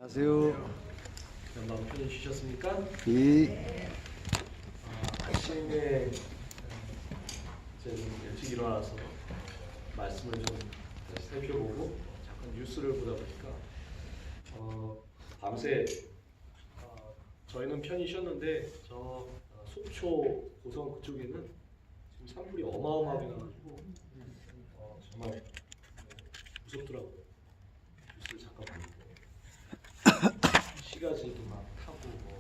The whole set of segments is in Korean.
안녕하세요. 마음 편히 쉬셨습니까? 예. 아침에 제가 좀 일찍 일어나서 말씀을 좀 다시 살펴보고 잠깐 뉴스를 보다 보니까 밤새 저희는 편히 쉬었는데 저 속초 고성 그쪽에는 지금 산불이 어마어마하게 나가지고 정말 무섭더라고요. 뉴스를 잠깐 보니까. 시가지도 막 타고 뭐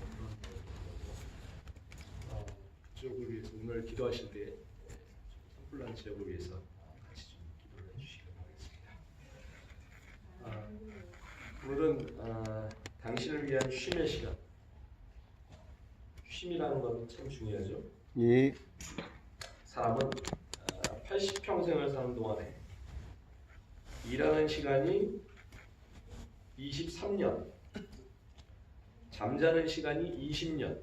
그런 지역을 위해서 오늘 기도하실 때 산불난 지역을 위해서 같이 좀 기도를 해주시기 바라겠습니다. 오늘은 당신을 위한 쉼의 시간. 쉼이라는 건 참 중요하죠. 예. 사람은 80평생을 사는 동안에 일하는 시간이 23년, 잠자는 시간이 20년,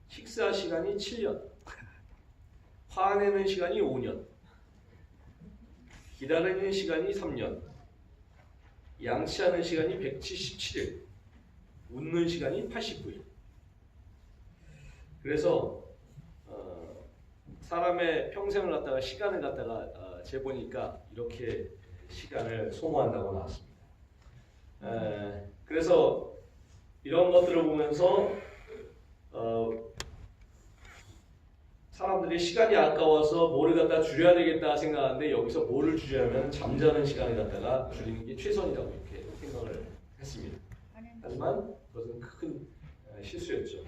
식사 시간이 7년, 화내는 시간이 5년, 기다리는 시간이 3년, 양치하는 시간이 177일, 웃는 시간이 89일. 그래서 사람의 평생을 갖다가 시간을 갖다가 재보니까 이렇게 시간을 소모한다고 나왔습니다. 그래서 이런 것들을 보면서 사람들이 시간이 아까워서 뭐를 갖다 줄여야 되겠다 생각하는데 여기서 뭐를 줄이려면 잠자는 시간을 갖다가 줄이는 게 최선이라고 이렇게 생각을 했습니다. 하지만 그것은 큰 실수였죠.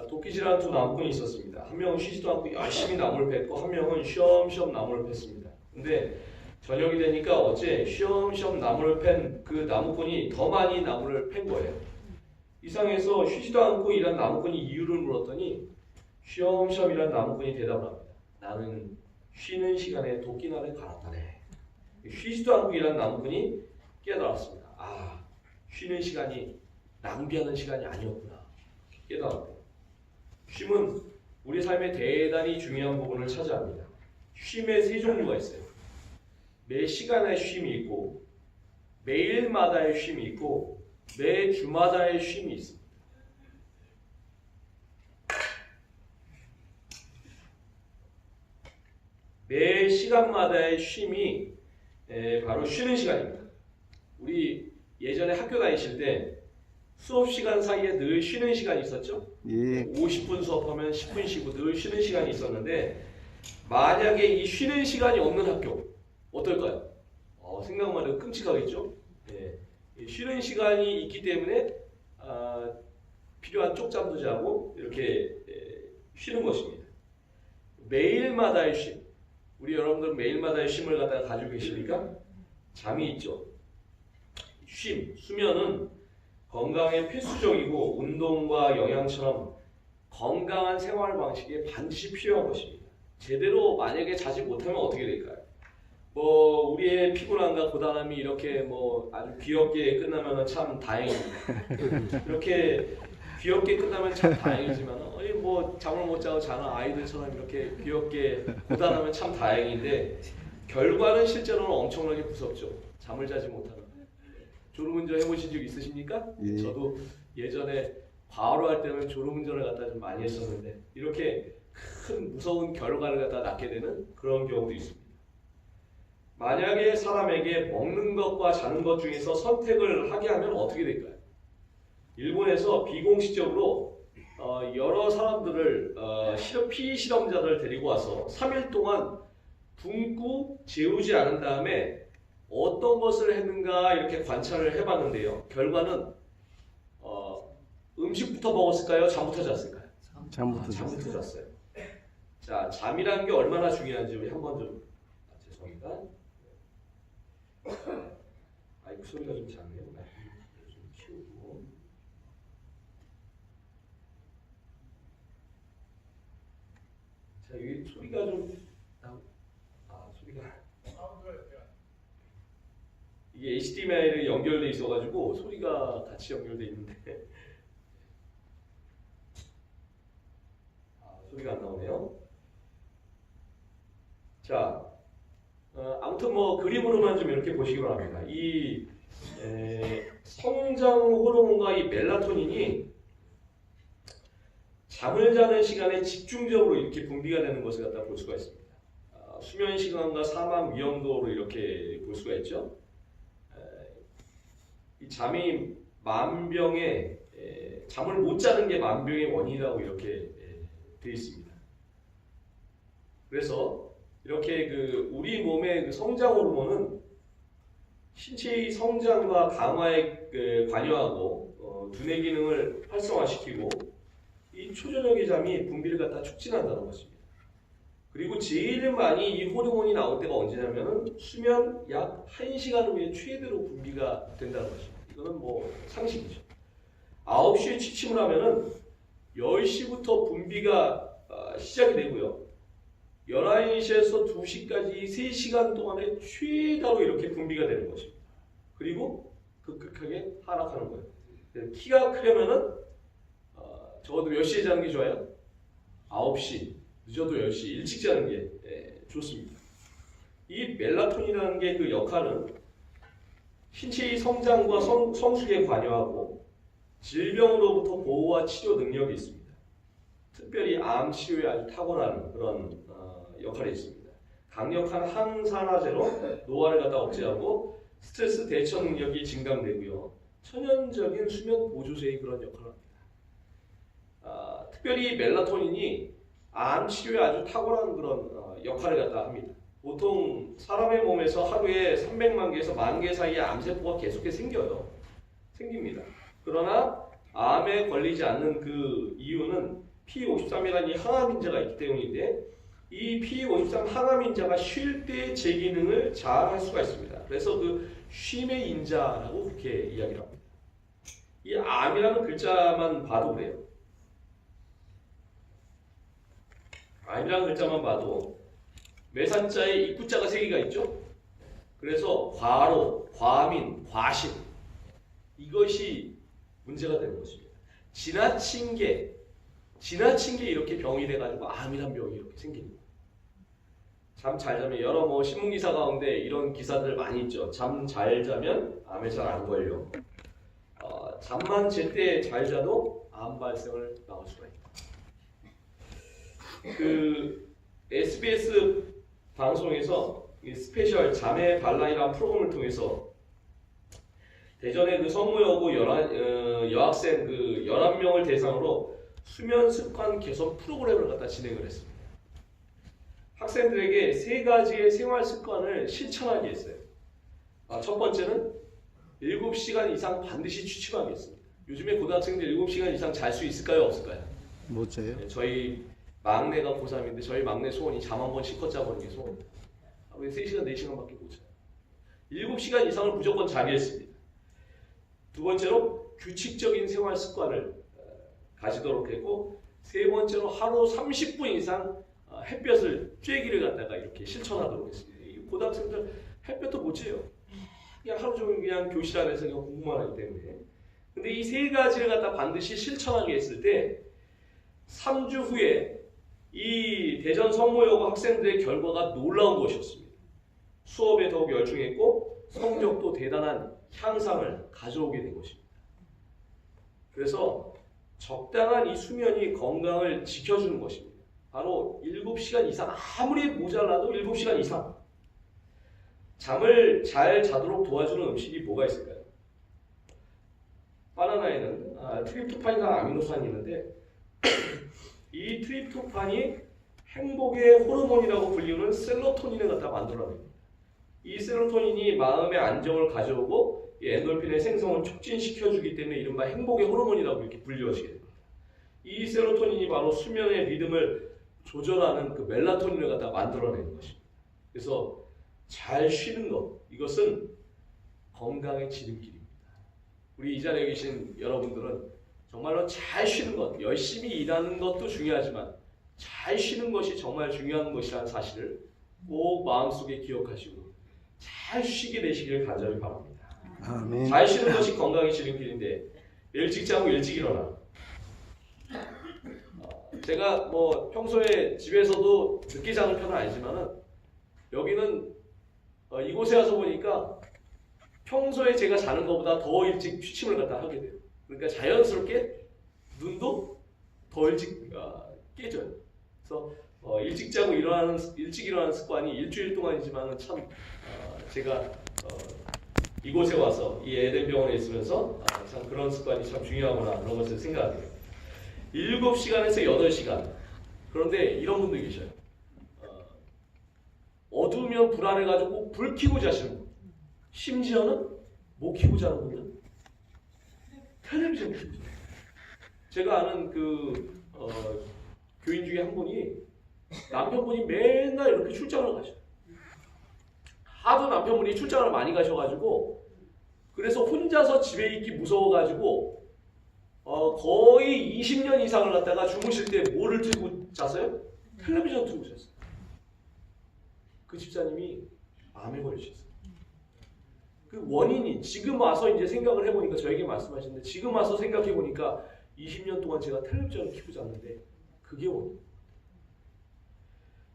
도끼질한 두 나무꾼이 있었습니다. 한 명은 쉬지도 않고 열심히 나무를 팼고 한 명은 쉬엄쉬엄 나무를 팼습니다. 근데 저녁이 되니까 어째 쉬엄쉬엄 나무를 팬 그 나무꾼이 더 많이 나무를 팬 거예요. 이상해서 쉬지도 않고 일한 나무꾼이 이유를 물었더니 쉬엄쉬엄 일한 나무꾼이 대답을 합니다. 나는 쉬는 시간에 도끼날을 갈았다네. 쉬지도 않고 일한 나무꾼이 깨달았습니다. 쉬는 시간이 낭비하는 시간이 아니었구나. 깨달았대요. 쉼은 우리 삶의 대단히 중요한 부분을 차지합니다. 쉼의 세 종류가 있어요. 매 시간의 쉼이 있고 매일마다의 쉼이 있고 매 주마다의 쉼이 있습니다. 매 시간마다의 쉼이 바로 쉬는 시간입니다. 우리 예전에 학교 다니실 때 수업 시간 사이에 늘 쉬는 시간이 있었죠? 예. 50분 수업하면 10분 쉬고 늘 쉬는 시간이 있었는데 만약에 이 쉬는 시간이 없는 학교 어떨까요? 생각만 해도 끔찍하겠죠? 예. 쉬는 시간이 있기 때문에 필요한 쪽잠도 자고 이렇게 쉬는 것입니다. 매일마다의 쉼. 우리 여러분들 매일마다의 쉼을 갖다가 가지고 계십니까? 잠이 있죠. 쉼, 수면은 건강에 필수적이고 운동과 영양처럼 건강한 생활 방식에 반드시 필요한 것입니다. 제대로 만약에 자지 못하면 어떻게 될까요? 우리의 피곤함과 고단함이 이렇게 아주 귀엽게 끝나면 참 다행입니다. 이렇게 귀엽게 끝나면 참 다행이지만 잠을 못 자고 자는 아이들처럼 이렇게 귀엽게 고단하면 참 다행인데 결과는 실제로는 엄청나게 무섭죠. 잠을 자지 못하는. 졸음운전 해보신 적 있으십니까? 예. 저도 예전에 과로할 때는 졸음운전을 갖다 좀 많이 했었는데 이렇게 큰 무서운 결과를 갖다 낳게 되는 그런 경우도 있습니다. 만약에 사람에게 먹는 것과 자는 것 중에서 선택을 하게 하면 어떻게 될까요? 일본에서 비공식적으로 여러 사람들을 피실험자들을 데리고 와서 3일 동안 굶고 재우지 않은 다음에 어떤 것을 했는가 이렇게 관찰을 해봤는데요. 결과는 음식부터 먹었을까요? 잠부터 잤을까요? 잠부터 잤어요. 자, 잠이라는 게 얼마나 중요한지 우리 한번 좀 죄송합니다. 마이크 소리가 좀 작네요. 좀 키우고. 자, 여기 소리가 좀 소리가 이게 HDMI로 연결돼 있어가지고 소리가 같이 연결돼 있는데 소리가 안 나오네요. 자, 아무튼 그림으로만 좀 이렇게 보시기 바랍니다. 이 성 호르몬과 이 멜라토닌이 잠을 자는 시간에 집중적으로 이렇게 분비가 되는 것을 갖다 볼 수가 있습니다. 수면 시간과 사망 위험도로 이렇게 볼 수가 있죠. 이 잠이 만병의 잠을 못 자는 게 만병의 원인이라고 이렇게 되어 있습니다. 그래서 이렇게 우리 몸의 성장 호르몬은 신체의 성장과 강화에 관여하고 두뇌 기능을 활성화시키고 이 초저녁의 잠이 분비를 갖다 촉진한다는 것입니다. 그리고 제일 많이 이 호르몬이 나올 때가 언제냐면 수면 약 1시간 후에 최대로 분비가 된다는 것입니다. 이거는 뭐 상식이죠. 9시에 취침을 하면은 10시부터 분비가 시작이 되고요. 11시에서 2시까지 3시간 동안에 최다로 이렇게 분비가 되는 것입니다. 그리고 급격하게 하락하는 거예요. 키가 크려면은 적어도 몇 시에 자는 게 좋아요? 9시, 늦어도 10시, 일찍 자는 게 좋습니다. 이 멜라토닌이라는 게 그 역할은 신체의 성장과 성숙에 관여하고 질병으로부터 보호와 치료 능력이 있습니다. 특별히 암 치료에 아주 탁월한 그런 역할이 있습니다. 강력한 항산화제로 노화를 갖다 억제하고 스트레스 대처 능력이 증강되고요. 천연적인 수면 보조제의 그런 역할을 합니다. 특별히 멜라토닌이 암 치료에 아주 탁월한 그런 역할을 갖다 합니다. 보통 사람의 몸에서 하루에 300만 개에서 1만 개 사이의 암세포가 계속해서 생깁니다. 그러나 암에 걸리지 않는 그 이유는 P53이라는 이 항암인자가 있기 때문인데 이 P53 항암인자가 쉴 때 제 기능을 잘 할 수가 있습니다. 그래서 그 쉼의 인자라고 그렇게 이야기를 합니다. 이 암이라는 글자만 봐도 그래요. 암이라는 글자만 봐도 매산자에 입구자가 3개가 있죠. 그래서 과로, 과민, 과신 이것이 문제가 되는 것입니다. 지나친 게 이렇게 병이 돼가지고 암이란 병이 이렇게 생기는 거예요. 잠 잘 자면 여러 뭐 신문기사 가운데 이런 기사들 많이 있죠. 잠 잘 자면 암에 잘 안 걸려. 잠만 제때 잘 자도 암 발생을 막을 수가 있다. 그 SBS 방송에서 이 스페셜 잠의 반란이라는 프로그램을 통해서 대전의 그 성모여고 여학생 11명을 대상으로 수면 습관 개선 프로그램을 갖다 진행을 했습니다. 학생들에게 3가지의 생활 습관을 실천하게 했어요. 첫 번째는 7시간 이상 반드시 취침하겠습니다. 요즘에 고등학생들 7시간 이상 잘 수 있을까요? 없을까요? 못 자요? 네, 저희 막내가 고3인데 저희 막내 소원이 잠 한 번 실컷 자보는 게 소원입니다. 하루에 3시간, 4시간밖에 못 자요. 7시간 이상을 무조건 자게 했습니다. 두 번째로 규칙적인 생활 습관을 가지도록 했고, 세 번째로 하루 30분 이상 햇볕을 쬐기를 갖다가 이렇게 실천하도록 했습니다. 이 고등학생들 햇볕도 못 쬐요. 그냥 하루 종일 그냥 교실 안에서 그냥 공부만 하기 때문에. 근데 이 3가지를 갖다 반드시 실천하게 했을 때 3주 후에 이 대전 성모여고 학생들의 결과가 놀라운 것이었습니다. 수업에 더욱 열중했고 성적도 대단한 향상을 가져오게 된 것입니다. 그래서 적당한 이 수면이 건강을 지켜주는 것입니다. 바로 7시간 이상, 아무리 모자라도 7시간 이상 잠을 잘 자도록 도와주는 음식이 뭐가 있을까요? 바나나에는 트립토판이라는 아미노산이 있는데 이 트립토판이 행복의 호르몬이라고 불리는 셀로토닌을 갖다 만들어냅니다. 이 셀로토닌이 마음의 안정을 가져오고 이 엔돌핀의 생성을 촉진시켜주기 때문에 이른바 행복의 호르몬이라고 이렇게 불리워지게 됩니다. 이 셀로토닌이 바로 수면의 리듬을 조절하는 그 멜라토닌을 갖다 만들어내는 것입니다. 그래서 잘 쉬는 것, 이것은 건강의 지름길입니다. 우리 이 자리에 계신 여러분들은 정말로 잘 쉬는 것, 열심히 일하는 것도 중요하지만 잘 쉬는 것이 정말 중요한 것이라는 사실을 꼭 마음속에 기억하시고 잘 쉬게 되시기를 간절히 바랍니다. 아멘. 잘 쉬는 것이 건강의 지름길인데 일찍 자고 일찍 일어나. 제가 뭐 평소에 집에서도 늦게 자는 편은 아니지만은 여기는 이곳에 와서 보니까 평소에 제가 자는 것보다 더 일찍 취침을 갖다 하게 돼요. 그러니까 자연스럽게 눈도 더 일찍 깨져요. 그래서 일찍 자고 일찍 일어나는 습관이 일주일 동안이지만은 참 제가 이곳에 와서 이 에덴 병원에 있으면서 참 그런 습관이 참 중요하구나 그런 것을 생각해요. 7시간에서 8시간. 그런데 이런 분들 계셔요. 어두우면 불안해가지고 불 켜고 자시는 분. 심지어는 못 켜고 자는 분들. 텔레비전 켜고 자요. 제가 아는 교인 중에 한 분이 남편분이 맨날 이렇게 출장을 가셔요. 하도 남편분이 출장을 많이 가셔가지고 그래서 혼자서 집에 있기 무서워가지고 거의 20년 이상을 갖다가 주무실 때 뭐를 틀고 잤어요? 텔레비전 틀고 잤어요. 그 집사님이 암에 걸리셨어요. 그 원인이 지금 와서 이제 생각을 해보니까 저에게 말씀하시는데 지금 와서 생각해보니까 20년 동안 제가 텔레비전을 켜고 잤는데 그게 원인.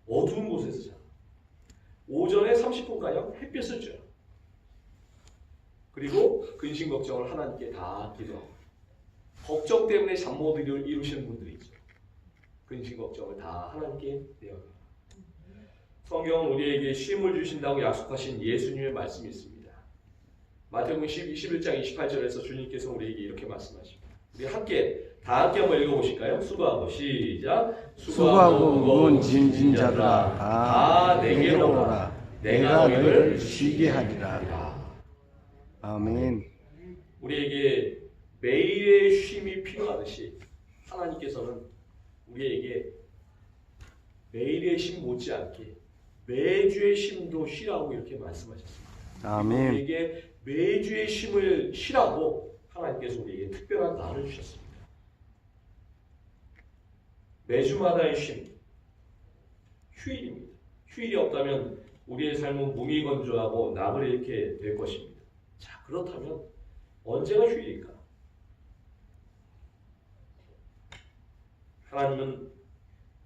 어두운 곳에서 자. 오전에 30분가량 햇볕을 쬐요. 그리고 근심 걱정을 하나님께 다 기도하고 걱정 때문에 잠 못 이루시는 분들이 있죠. 근심 걱정을 다 하나님께 내어요. 성경은 우리에게 쉼을 주신다고 약속하신 예수님의 말씀이 있습니다. 마태복음 11장 28절에서 주님께서 우리에게 이렇게 말씀하십니다. 우리 다 함께 한번 읽어보실까요? 수고하고 시작. 수고하고 무거운 짐진 자들아 다 내게로 오라. 내가 너희를 쉬게 하리라. 아멘. 우리에게 매일의 쉼이 필요하듯이 하나님께서는 우리에게 매일의 쉼 못지않게 매주의 쉼도 쉬라고 이렇게 말씀하셨습니다. 아멘. 우리에게 매주의 쉼을 쉬라고 하나님께서 우리에게 특별한 날을 주셨습니다. 매주마다의 쉼, 휴일입니다. 휴일이 없다면 우리의 삶은 무미건조하고 낙을 잃게 될 것입니다. 자, 그렇다면 언제가 휴일일까? 하나님은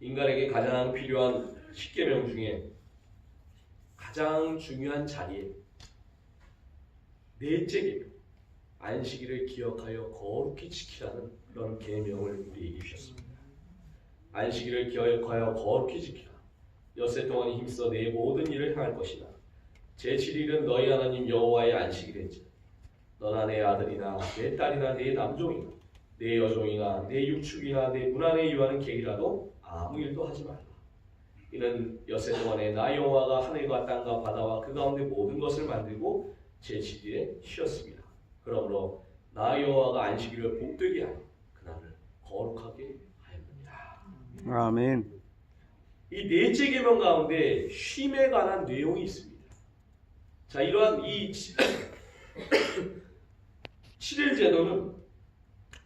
인간에게 가장 필요한 십계명 중에 가장 중요한 자리에 넷째 계명, 안식일을 기억하여 거룩히 지키라는 그런 계명을 우리에게 주셨습니다. 안식일을 기억하여 거룩히 지키라. 엿새 동안 힘써 내 모든 일을 행할 것이다. 제7일은 너희 하나님 여호와의 안식일인지 너나 내 아들이나 내 딸이나 내 남종이나 내 여종이나 내 육축이나 내 문 안에 유하는 객이라도 아무 일도 하지 말라. 이는 엿새 동안에 나 여호와가 하늘과 땅과 바다와 그 가운데 모든 것을 만들고 제7일에 쉬었습니다. 그러므로 나 여호와가 안식일을 복되게 하여 그날을 거룩하게 하였느니라. 아멘. 이 넷째 계명 가운데 쉼에 관한 내용이 있습니다. 자, 이러한 이 7일 제도는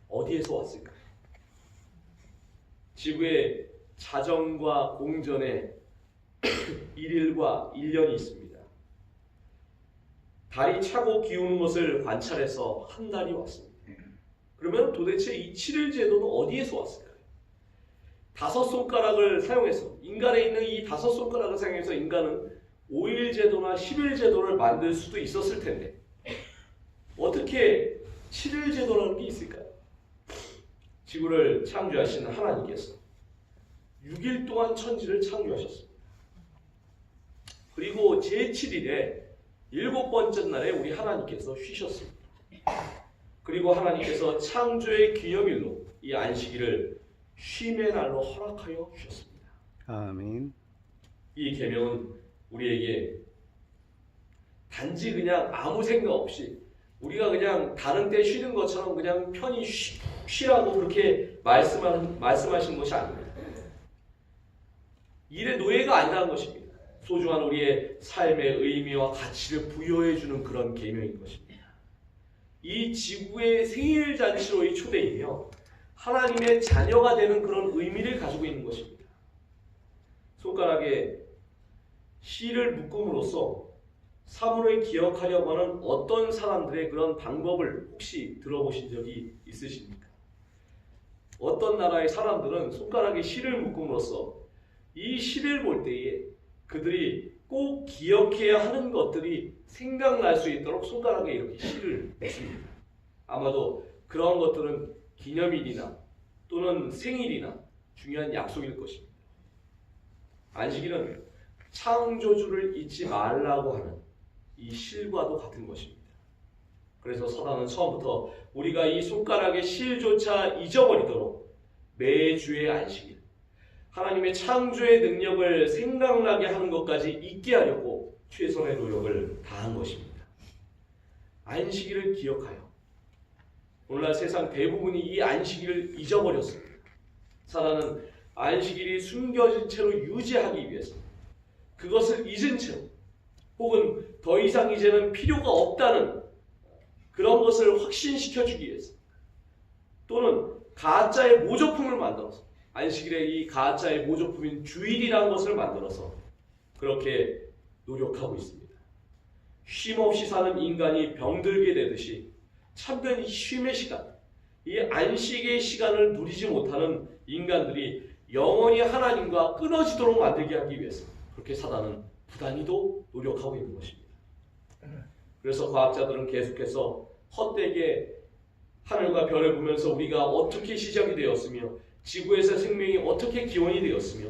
어디에서 왔을까요? 지구의 자정과 공전에 1일과 1년이 있습니다. 달이 차고 기우는 것을 관찰해서 한 달이 왔습니다. 그러면 도대체 이 7일 제도는 어디에서 왔을까요? 5손가락을 사용해서 인간에 있는 이 5손가락을 사용해서 인간은 5일 제도나 10일 제도를 만들 수도 있었을 텐데 어떻게 7일 제도라는 게 있을까요? 지구를 창조하신 하나님께서 6일 동안 천지를 창조하셨습니다. 그리고 제7일에 7번째 날에 우리 하나님께서 쉬셨습니다. 그리고 하나님께서 창조의 기념일로 이 안식일을 쉼의 날로 허락하여 주셨습니다. 아멘. 이 계명은 우리에게 단지 그냥 아무 생각 없이 우리가 그냥 다른 때 쉬는 것처럼 그냥 편히 쉬라고 그렇게 말씀하시는 것이 아닙니다. 일의 노예가 아니라는 것입니다. 소중한 우리의 삶의 의미와 가치를 부여해주는 그런 계명인 것입니다. 이 지구의 생일잔치로의 초대이며 하나님의 자녀가 되는 그런 의미를 가지고 있는 것입니다. 손가락에 씨를 묶음으로써 사물을 기억하려고 하는 어떤 사람들의 그런 방법을 혹시 들어보신 적이 있으십니까? 어떤 나라의 사람들은 손가락에 씨를 묶음으로써 이 씨를 볼 때에 그들이 꼭 기억해야 하는 것들이 생각날 수 있도록 손가락에 이렇게 씨를 맺습니다. 아마도 그런 것들은 기념일이나 또는 생일이나 중요한 약속일 것입니다. 안식일은 창조주를 잊지 말라고 하는 이 실과도 같은 것입니다. 그래서 사단은 처음부터 우리가 이 손가락의 실조차 잊어버리도록 매주의 안식일, 하나님의 창조의 능력을 생각나게 하는 것까지 잊게 하려고 최선의 노력을 다한 것입니다. 안식일을 기억하여 오늘날 세상 대부분이 이 안식일을 잊어버렸습니다. 사단은 안식일이 숨겨진 채로 유지하기 위해서 그것을 잊은 채로 혹은 더 이상 이제는 필요가 없다는 그런 것을 확신시켜주기 위해서 또는 가짜의 모조품을 만들어서 안식일의 이 가짜의 모조품인 주일이라는 것을 만들어서 그렇게 노력하고 있습니다. 쉼 없이 사는 인간이 병들게 되듯이 참된 쉼의 시간, 이 안식의 시간을 누리지 못하는 인간들이 영원히 하나님과 끊어지도록 만들게 하기 위해서 그렇게 사단은 부단히도 노력하고 있는 것입니다. 그래서 과학자들은 계속해서 헛되게 하늘과 별을 보면서 우리가 어떻게 시작이 되었으며 지구에서 생명이 어떻게 기원이 되었으며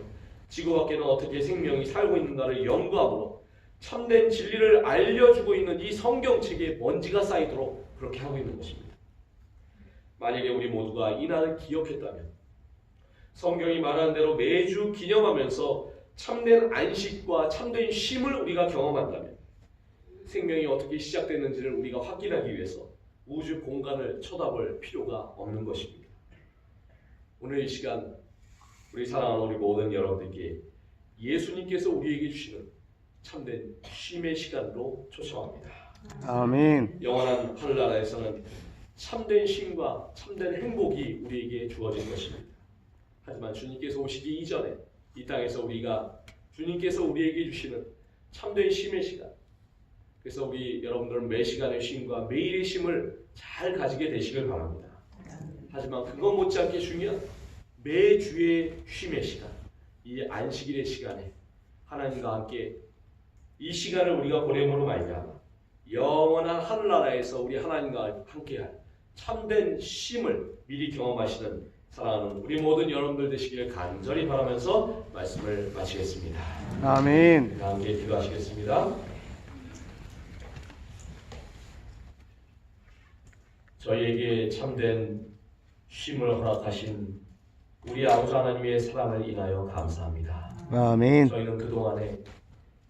지구 밖에는 어떻게 생명이 살고 있는가를 연구함으로 참된 진리를 알려주고 있는 이 성경책에 먼지가 쌓이도록 그렇게 하고 있는 것입니다. 만약에 우리 모두가 이 날을 기억했다면 성경이 말하는 대로 매주 기념하면서 참된 안식과 참된 쉼을 우리가 경험한다면 생명이 어떻게 시작됐는지를 우리가 확인하기 위해서 우주 공간을 쳐다볼 필요가 없는 것입니다. 오늘 이 시간 우리 사랑하는 우리 모든 여러분들께 예수님께서 우리에게 주시는 참된 쉼의 시간으로 초청합니다. 아멘. 영원한 하늘나라에서는 참된 쉼과 참된 행복이 우리에게 주어질 것입니다. 하지만 주님께서 오시기 이전에 이 땅에서 우리가 주님께서 우리에게 주시는 참된 쉼의 시간, 그래서 우리 여러분들은 매 시간의 쉼과 매일의 쉼을 잘 가지게 되시길 바랍니다. 하지만 그것 못지않게 중요한 매주의 쉼의 시간, 이 안식일의 시간에 하나님과 함께 이 시간을 우리가 보냄으로 말미암아 영원한 하늘나라에서 우리 하나님과 함께할 참된 쉼을 미리 경험하시는 사랑하는 우리 모든 여러분들 되시기를 간절히 바라면서 말씀을 마치겠습니다. 아멘. 함께 기도하시겠습니다. 저희에게 참된 쉼을 허락하신 우리 아버지 하나님의 사랑을 인하여 감사합니다. 아멘. 저희는 그동안에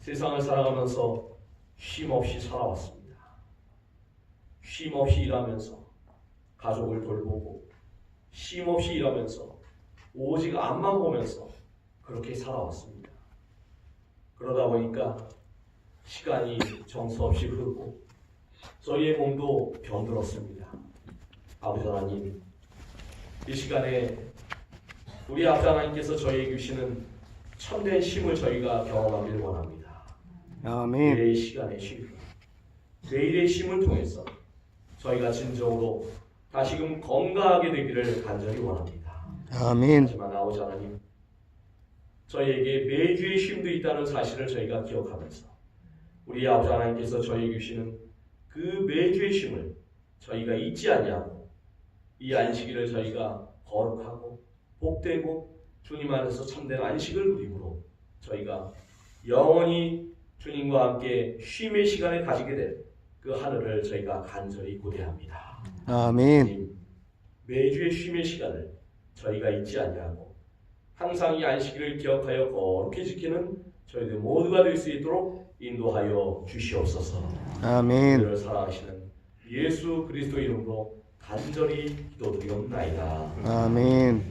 세상을 살아가면서 쉼 없이 살아왔습니다. 쉼 없이 일하면서 가족을 돌보고 쉼 없이 일하면서 오직 앞만 보면서 그렇게 살아왔습니다. 그러다 보니까 시간이 정서없이 흐르고 저희의 몸도 병들었습니다. 아버지 하나님, 이 시간에 우리 아버지 하나님께서 저희에게 주시는 참된 쉼을 저희가 경험하길 원합니다. 아멘. 매일의 시간의 쉼, 매일의 쉼을 통해서 저희가 진정으로 다시금 건강하게 되기를 간절히 원합니다. 아멘. 하지만 아버지 하나님, 저희에게 매주의 쉼도 있다는 사실을 저희가 기억하면서 우리 아버지 하나님께서 저희에게 주시는 그 매주의 쉼을 저희가 잊지 아니하고 이 안식일을 저희가 거룩하고 복되고 주님 안에서 참된 안식을 누림으로 저희가 영원히 주님과 함께 쉼의 시간을 가지게 될 그 하늘을 저희가 간절히 고대합니다. 아멘. 주님, 매주의 쉼의 시간을 저희가 잊지 아니하고 항상 이 안식일을 기억하여 거룩히 지키는 저희들 모두가 될 수 있도록 인도하여 주시옵소서. 아멘. 우리를 사랑하시는 예수 그리스도 이름으로 간절히 기도드리옵나이다. 아멘.